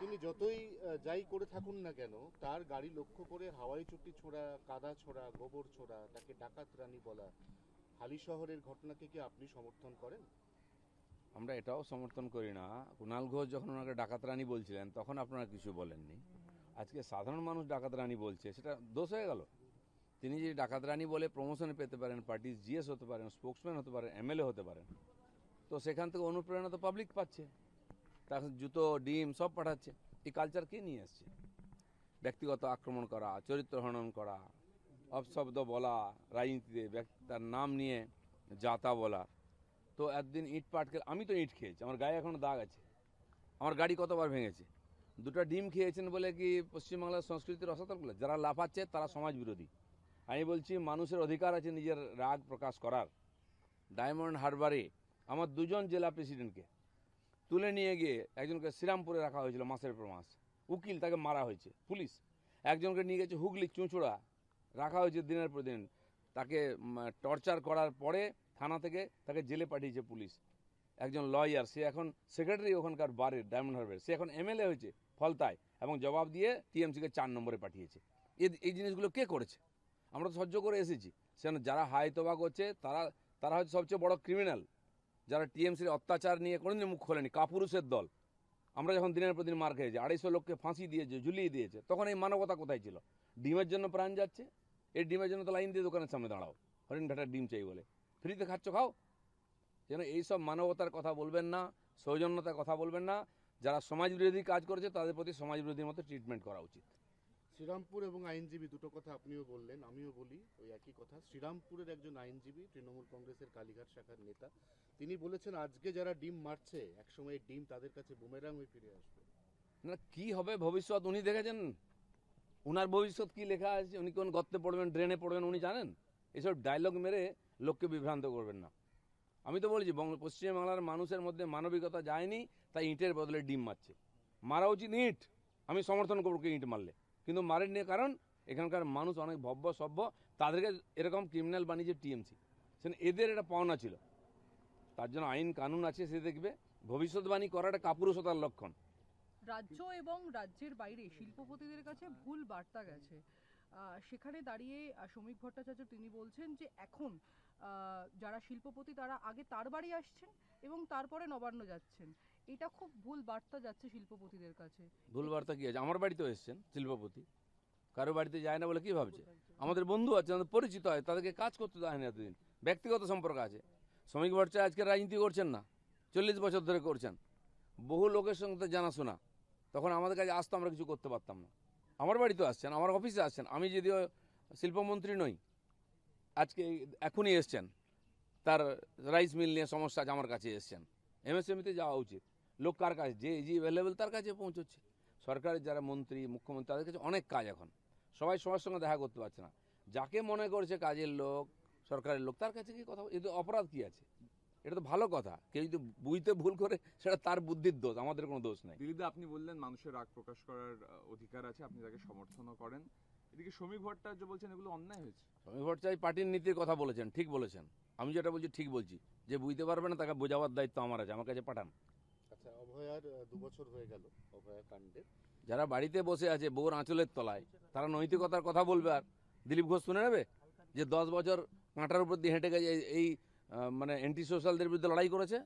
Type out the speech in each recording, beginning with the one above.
তিনি যতই যাই করে থাকুন না কেন, তার গাড়ি লক্ষ্য করে হাওয়াই চুটি ছোড়া, কাদা ছোড়া, গোবর ছোড়া, তাকে ডাকাত রানী বলা, হালি শহরের ঘটনাকে কি আপনি সমর্থন করেন? আমরা এটাও সমর্থন করি না। কুণাল ঘোষ যখন ওনাকে ডাকাত রানী বলছিলেন তখন আপনারা কিছু বলেননি। আজকে সাধারণ মানুষ ডাকাত রানী বলছে, সেটা দোষ হয়ে গেল। তিনি যদি ডাকাত রানী বলে প্রমোশনে পেতে পারেন, পার্টির জিএস হতে পারেন, স্পোক্সম্যান হতে পারেন, এমএলএ হতে পারেন, তো সেখান থেকে অনুপ্রেরণা তো পাবলিক পাচ্ছে। তার জুতো ডিম সব পাঠাচ্ছে। এই কালচার কে নিয়ে আসছে? ব্যক্তিগত আক্রমণ করা, চরিত্র হনন করা, অপশব্দ বলা, রাজনীতিতে তার নাম নিয়ে যাতা বলা। তো একদিন ইট পাটকে, আমি তো ইট খেয়েছি, আমার গায়ে এখনো দাগ আছে, আমার গাড়ি কতবার ভেঙেছে। দুটো ডিম খেয়েছেন বলে কি পশ্চিমবাংলার সংস্কৃতির রসাতল বলে? যারা লাফাচ্ছে তারা সমাজ বিরোধী। আমি বলছি মানুষের অধিকার আছে নিজের রাগ প্রকাশ করার। ডায়মন্ড হারবারে আমার দুজন জেলা প্রেসিডেন্টকে তুলে নিয়ে গিয়ে একজনকে শ্রীরামপুরে রাখা হয়েছিল মাসের পর মাস, উকিল, তাকে মারা হয়েছে পুলিশ। একজনকে নিয়ে গেছে হুগলি চুঁচুড়া, রাখা হয়েছে দিনের পর দিন। তাকে টর্চার করার পরে থানা থেকে তাকে জেলে পাঠিয়েছে পুলিশ। একজন লয়ার, সে এখন সেক্রেটারি ওখানকার বারের ডায়মন্ড হারবার, সে এখন এমএলএ হয়েছে ফলতায়, এবং জবাব দিয়ে টিএমসিকে 4 নম্বরে পাঠিয়েছে। এই জিনিসগুলো কে করেছে? আমরা তো সহ্য করে এসেছি। সেখানে যারা হাই তোবা করছে তারা তারা হচ্ছে সবচেয়ে বড় ক্রিমিনাল। যারা টিএমসির অত্যাচার নিয়ে কোনোদিন মুখ খোলেনি, কাপুরুষের দল। আমরা যখন দিনের পর দিন মার খেয়েছি, 250 লোককে ফাঁসি দিয়েছে, ঝুলিয়ে দিয়েছে, তখন এই মানবতা কোথায় ছিল? ডিমের জন্য প্রাণ যাচ্ছে, এই ডিমের জন্য তো লাইন দিয়ে দোকানের সামনে দাঁড়াও, হরিণ ঘাটার ডিম চাই বলে। ফ্রিতে খাচ্ছ, খাও। যেন এইসব মানবতার কথা বলবেন না, সৌজন্যতার কথা বলবেন না। যারা সমাজ বিরোধী কাজ করেছে তাদের প্রতি সমাজ বিরোধীর মতো ট্রিটমেন্ট করা উচিত। শ্রীরামপুর এবং আইনজীবী, দুটো কথা আপনিও বললেন, আমিও বলি ওই একই কথা। শ্রীরামপুরের একজন আইনজীবী, তৃণমূল কংগ্রেসের কালীঘাট শাখার নেতা, তিনি বলেছেন আজকে যারা ডিম মারছে একসময় ডিম তাদের কাছে বুমেরাং হয়ে ফিরে আসবে। না, কি হবে ভবিষ্যৎ উনি দেখেছেন? উনার ভবিষ্যৎ কি লেখা আছে? উনি কোন গর্তে পড়বেন, ড্রেনে পড়বেন উনি জানেন? এসব ডায়লগ মেরে লোককে বিভ্রান্ত করবেন না। আমি তো বলছি পশ্চিমবাংলার মানুষের মধ্যে মানবিকতা যায়নি, তাই ইঁটের বদলে ডিম মারছে। মারা উচিত ইঁট, আমি সমর্থন করবো ইঁট মারলে, কিন্তু মারেননি। কারণ এখানকার মানুষ অনেক ভব্য সভ্য, তাদেরকে এরকম ক্রিমিনাল বানিয়েছে টিএমসি। সেখানে এদের এটা পাওনা ছিল। তার জন্য আইন কানুন আছে, সে দেখবে। ভবিষ্যৎবাণী করাটা কাপুরুষতার লক্ষণ। রাজ্য এবং রাজ্যের বাইরে শিল্পপতিদের কাছে ভুল বার্তা গেছে। সেখানে দাঁড়িয়ে শ্রমিক ভট্টাচার্য তিনি বলছেন যে এখন যারা শিল্পপতি তারা আগে তার বাড়ি আসছেন এবং তারপরে নবান্ন যাচ্ছেন। এটা খুব ভুল বার্তা যাচ্ছে শিল্পপতিদের কাছে। ভুল বার্তা কি আছে? আমার বাড়িতেও এসছেন শিল্পপতি, কারো বাড়িতে যায় না বলে কি ভাবছে? আমাদের বন্ধু আছে, আমাদের পরিচিত হয়, তাদেরকে কাজ করতে দেয় না এতদিন, ব্যক্তিগত সম্পর্ক আছে। শ্রমিক ভট্টাচার্য আজকে রাজনীতি করছেন না, 40 বছর ধরে করছেন, বহু লোকের সঙ্গে তো জানাশোনা। তখন আমাদের কাছে আসতো, আমরা কিছু করতে পারতাম না। আমার বাড়িতেও আসছেন, আমার অফিসে আসছেন। আমি যদিও শিল্পমন্ত্রী নই, আজকে এখনই এসছেন, তার রাইস মিল নিয়ে সমস্যা আছে, আমার কাছে এসছেন। এমএসএমইতে যাওয়া উচিত। লোক কার কাছে, যে অ্যাভেলেবেল তার কাছে পৌঁছচ্ছে। সরকারের যারা মন্ত্রী, মুখ্যমন্ত্রী, তাদের কাছে অনেক কাজ এখন, সবাই সবার সঙ্গে দেখা করতে পারছে না। যাকে মনে করছে কাজের লোক, সরকারের লোক, তার কাছে কি কথা? এতে অপরাধ কি আছে? এটা তো ভালো কথা। কেউ যদি বুঝতে ভুল করে সেটা তার বুদ্ধির দোষ, আমাদের কোনো দোষ নেই। দিলীপদা, আপনি বললেন মানুষের রাগ প্রকাশ করার অধিকার আছে, আপনি তাকে সমর্থনও করেন। এদিকে শ্রমিক ভট্টাচার্য বলছেন এগুলো অন্যায় হয়েছে। শ্রমিক ভট্টাচার্য পার্টির নীতির কথা বলেছেন, ঠিক বলেছেন। আমি যেটা বলছি ঠিক বলছি। যে বুঝতে পারবে না তাকে বোঝাবার দায়িত্ব আমার আছে, আমার কাছে পাঠান। আচ্ছা, অভয়ার 2 বছর হয়ে গেল অভয়া কাণ্ডের। যারা বাড়িতে বসে আছে বউর আঁচলের তলায়, তারা নৈতিকতার কথা বলবে। আর দিলীপ ঘোষ শুনে নেবে যে 10 বছর কাঁটার উপর দিয়ে হেঁটে গেছে, এই মানে অ্যান্টি সোশ্যালদের বিরুদ্ধে লড়াই করেছে।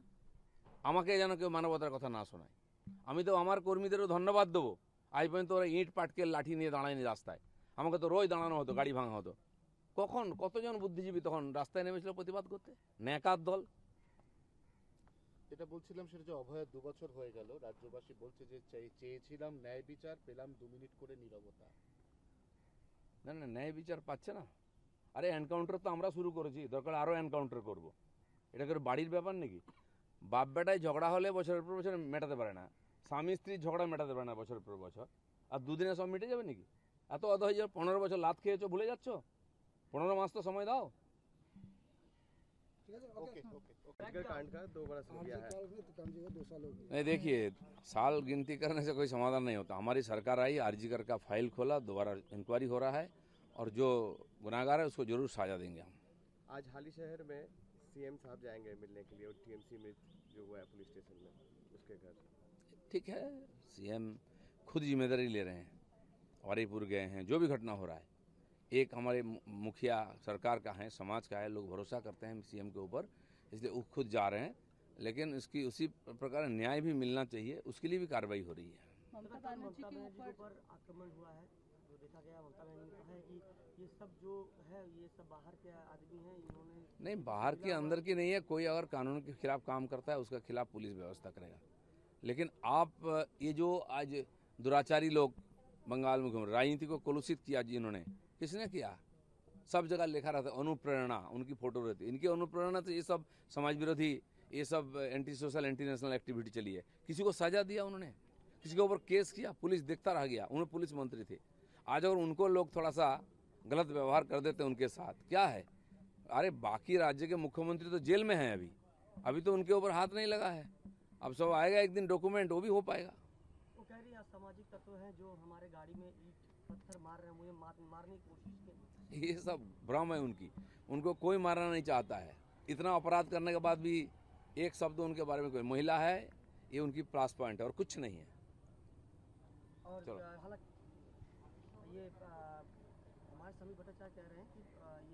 আমাকে যেন কেউ মানবতার কথা না শোনায়। আমি তো আমার কর্মীদেরও ধন্যবাদ দেবো, আজ পর্যন্ত ওরা ইঁট পাটকে লাঠি নিয়ে দাঁড়ায়নি রাস্তায়। আমাকে তো রোজ দাঁড়ানো হতো, গাড়ি ভাঙা হতো। কতজন বুদ্ধিজীবী তখন রাস্তায় নেমেছিল প্রতিবাদ করতে? ন্যাকার দল। যেটা বলছিলাম সেটা যে অভয়ার 2 বছর হয়ে গেল, রাজ্যবাসী বলছে যে চেয়েছিলাম ন্যায় বিচার, পেলাম 2 মিনিট করে নীরবতা। না না, ন্যায় বিচার পাচ্ছে না। আরে এনকাউন্টার তো আমরা শুরু করেছি, দরকার আরও এনকাউন্টার করব। এটা করে বাড়ির ব্যাপার নাকি? বাপ বেটায় ঝগড়া হলে বছরের পর বছর মেটাতে পারে না, স্বামী স্ত্রীর ঝগড়া মেটাতে পারে না বছরের পর বছর। আর দুদিনে সব মিটে যাবে নাকি? এত অধ হয়ে যাবে। 15 বছর লাত খেয়েছো, ভুলে যাচ্ছ? 15 মাস তো সময় দাও। Okay okay okay. आजकल कांड का दोबारा शुरू किया है। नहीं, देखिए, साल गिनती करने से कोई समाधान नहीं होता। हमारी सरकार आई, आरजीकर का फाइल खोला, दोबारा इंक्वायरी हो रहा है, और जो गुनाहगार है उसको जरूर सजा देंगे हम। आज हाली शहर में सीएम साहब जाएंगे मिलने के लिए, और टीएमसी में जो हुआ है पुलिस स्टेशन में उसके घर। ठीक है, सीएम खुद जिम्मेदारी ले रहे हैं। वारीपुर गए हैं, जो भी घटना हो रहा है, एक हमारे मुखिया सरकार का है, समाज का है, लोग भरोसा करते हैं सीएम के ऊपर, इसलिए वो खुद जा रहे हैं। लेकिन इसकी उसी प्रकार न्याय भी मिलना चाहिए, उसके लिए भी कार्रवाई हो रही है। ममता बनर्जी के ऊपर पर आक्रमण हुआ है, जो देखा गया, ममता बनर्जी ने कहा है कि ये सब जो है ये सब बाहर के आदमी हैं, इन्होंने नहीं, बाहर के अंदर की नहीं है। कोई अगर कानून के खिलाफ काम करता है उसका खिलाफ पुलिस व्यवस्था करेगा। लेकिन आप ये जो आज दुराचारी लोग बंगाल में घूम रहे, राजनीति को कलुषित किया जिन्होंने, किसने किया? सब जगह लिखा रहता है अनुप्रेरणा, उनकी फोटो रहती है। इनकी अनुप्रेरणा तो ये सब समाज विरोधी, ये सब anti social anti national activity चली है। किसी को सजा दिया उन्होंने, किसी के ऊपर केस किया, पुलिस देखता रह गया। उन्हें पुलिस मंत्री थे। आज अगर उनको लोग थोड़ा सा गलत व्यवहार कर देते उनके साथ, क्या है? अरे बाकी राज्य के मुख्यमंत्री तो जेल में हैं अभी तो उनके ऊपर हाथ नहीं लगा है। अब सब आएगा एक दिन डॉक्यूमेंट, वो भी हो पाएगा। वो कह रही है असामाजिक तत्व हैं जो हमारे गाड़ी में ईंट पत्थर मार रहे हैं, मुझे मारने की कोशिश की। ये सब भ्रम है उनकी। उनको कोई मारना नहीं चाहता है। इतना अपराध करने के बाद भी एक शब्द उनके बारे में कोई, महिला है, ये उनकी प्लस पॉइंट है और कुछ नहीं है। और चलो। हालांकि ये हमारे समीर भट्टाचार्य कह रहे हैं कि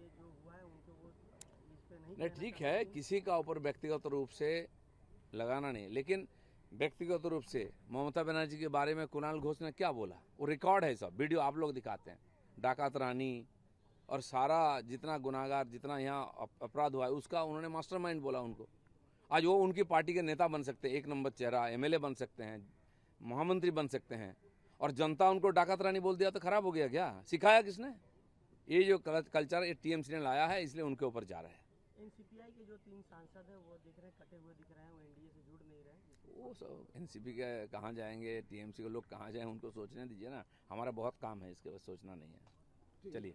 ये जो हुआ है उनको वो इस पे नहीं नहीं, कहना ठीक चाहते है, हैं। किसी का ऊपर व्यक्तिगत रूप से लगाना नहीं, लेकिन व्यक्तिगत रूप से ममता बनर्जी के बारे में कुणाल घोष ने क्या बोला, वो रिकॉर्ड है, सब वीडियो आप लोग दिखाते हैं। डाकात रानी और सारा जितना गुनाहगार, जितना यहाँ अपराध हुआ है, उसका उन्होंने मास्टरमाइंड बोला उनको। आज वो उनकी पार्टी के नेता बन सकते हैं, एक नंबर चेहरा, एमएलए बन सकते हैं, महामंत्री बन सकते हैं, और जनता उनको डाकात रानी बोल दिया तो खराब हो गया क्या? सिखाया किसने? ये जो कल्चर ये टीएमसी ने लाया है, इसलिए उनके ऊपर जा रहा है। एनसीपीआई के जो 3 सांसद हैं वो दिख रहे हैं कटे हुए दिख रहे हैं, वो एनडीए से जुड़ नहीं रहे हैं। वो सब एनसीपी के कहाँ जाएंगे, टीएमसी के लोग कहाँ जाएं, उनको सोचने दीजिए ना। हमारा बहुत काम है, इसके बस सोचना नहीं है। चलिए।